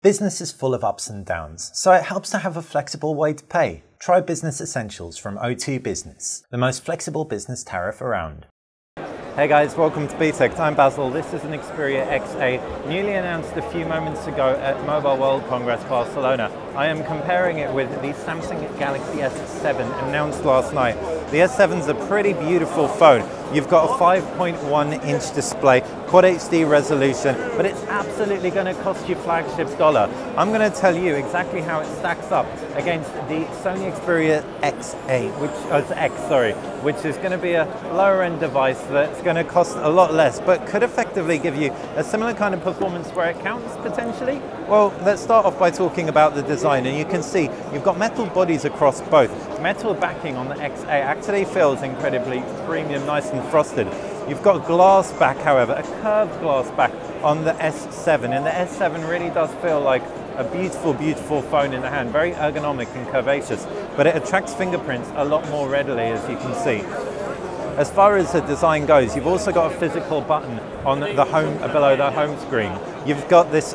Business is full of ups and downs, so it helps to have a flexible way to pay. Try Business Essentials from O2 Business, the most flexible business tariff around. Hey guys, welcome to Btekt. I'm Basil. This is an Xperia XA, newly announced a few moments ago at Mobile World Congress Barcelona. I am comparing it with the Samsung Galaxy S7 announced last night. The S7 is a pretty beautiful phone. You've got a 5.1-inch display, Quad HD resolution, but it's absolutely going to cost you flagship dollar. I'm going to tell you exactly how it stacks up against the Sony Xperia XA, which is going to be a lower-end device that's going to cost a lot less, but could effectively give you a similar kind of performance where it counts, potentially. Well, let's start off by talking about the design, and you can see you've got metal bodies across both. Metal backing on the XA actually feels incredibly premium, nice and frosted. You've got glass back, however, a curved glass back on the S7, and the S7 really does feel like a beautiful, beautiful phone in the hand, very ergonomic and curvaceous, but it attracts fingerprints a lot more readily, as you can see. As far as the design goes, you've also got a physical button on the home, below the home screen. You've got this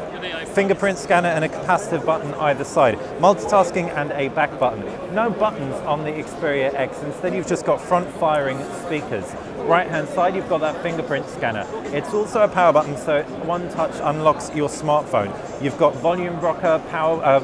fingerprint scanner and a capacitive button either side, multitasking and a back button. No buttons on the Xperia X, instead you've just got front-firing speakers. Right hand side you've got that fingerprint scanner. It's also a power button, so one touch unlocks your smartphone. You've got volume rocker,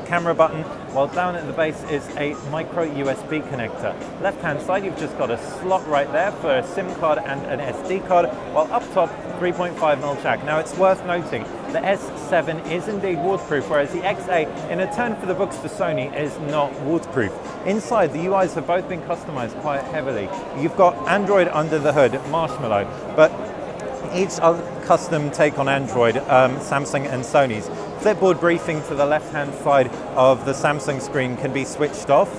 camera button, while down at the base is a micro USB connector. Left hand side you've just got a slot right there for a SIM card and an SD card, while up top 3.5mm jack. Now it's worth noting the S7 is indeed waterproof, whereas the XA, in a turn for the books for Sony, is not waterproof. Inside, the UIs have both been customized quite heavily. You've got Android under the hood, Marshmallow, but each other custom take on Android, Samsung and Sony's. Flipboard briefing to the left-hand side of the Samsung screen can be switched off.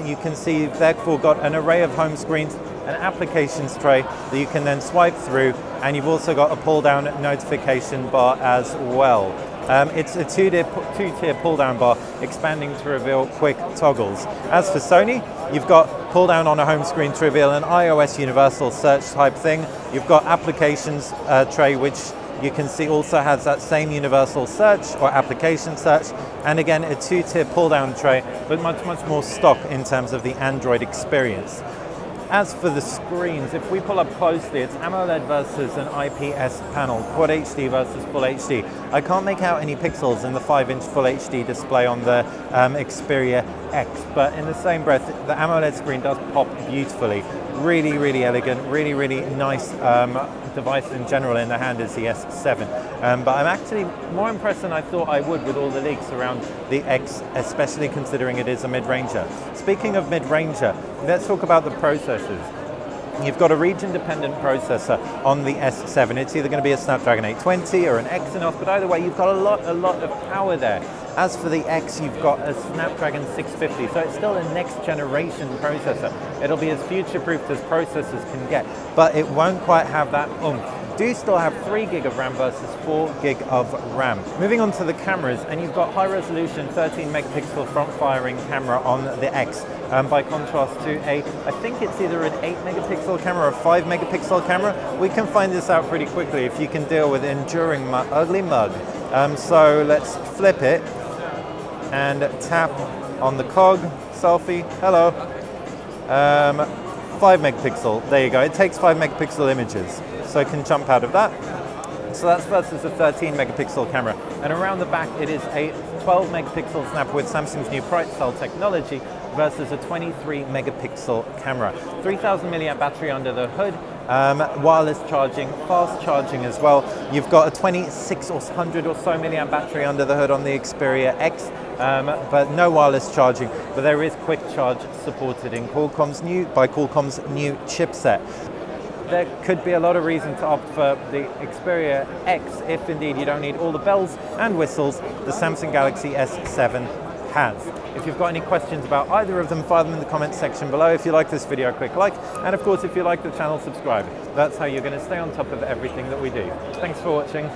You can see you've therefore got an array of home screens, an applications tray that you can then swipe through, and you've also got a pull-down notification bar as well. It's a two-tier pull-down bar, expanding to reveal quick toggles. As for Sony, you've got pull-down on a home screen to reveal an iOS universal search type thing. You've got applications tray, which you can see also has that same universal search or application search, and again a two-tier pull-down tray, but much more stock in terms of the Android experience. As for the screens, if we pull up closely, it's AMOLED versus an IPS panel, Quad HD versus Full HD. I can't make out any pixels in the 5-inch Full HD display on the Xperia X, but in the same breath, the AMOLED screen does pop beautifully. Really elegant, really nice device in general in the hand is the S7. But I'm actually more impressed than I thought I would with all the leaks around the X, especially considering it is a mid-ranger. Speaking of mid-ranger, let's talk about the processors. You've got a region-dependent processor on the S7. It's either going to be a Snapdragon 820 or an Exynos, but either way, you've got a lot of power there. As for the X, you've got a Snapdragon 650, so it's still a next-generation processor. It'll be as future-proofed as processors can get, but it won't quite have that oomph. Do still have 3 GB of RAM versus 4 GB of RAM. Moving on to the cameras, and you've got high-resolution 13-megapixel front-firing camera on the X, by contrast to I think it's either an 8-megapixel camera or a 5-megapixel camera. We can find this out pretty quickly if you can deal with enduring ugly mug. So let's flip it and tap on the cog, selfie, hello. 5 megapixel, there you go. It takes 5 megapixel images, so it can jump out of that. So that's versus a 13 megapixel camera. And around the back, it is a 12 megapixel snap with Samsung's new Bright Cell technology versus a 23 megapixel camera. 3000 milliamp battery under the hood, wireless charging, fast charging as well. You've got a 2600 or so milliamp battery under the hood on the Xperia X, but no wireless charging, but there is quick charge supported in Qualcomm's new chipset. There could be a lot of reason to opt for the Xperia X if indeed you don't need all the bells and whistles the Samsung Galaxy S7 has. If you've got any questions about either of them, fire them in the comments section below. If you like this video, a quick like, and of course if you like the channel, subscribe. That's how you're going to stay on top of everything that we do. Thanks for watching.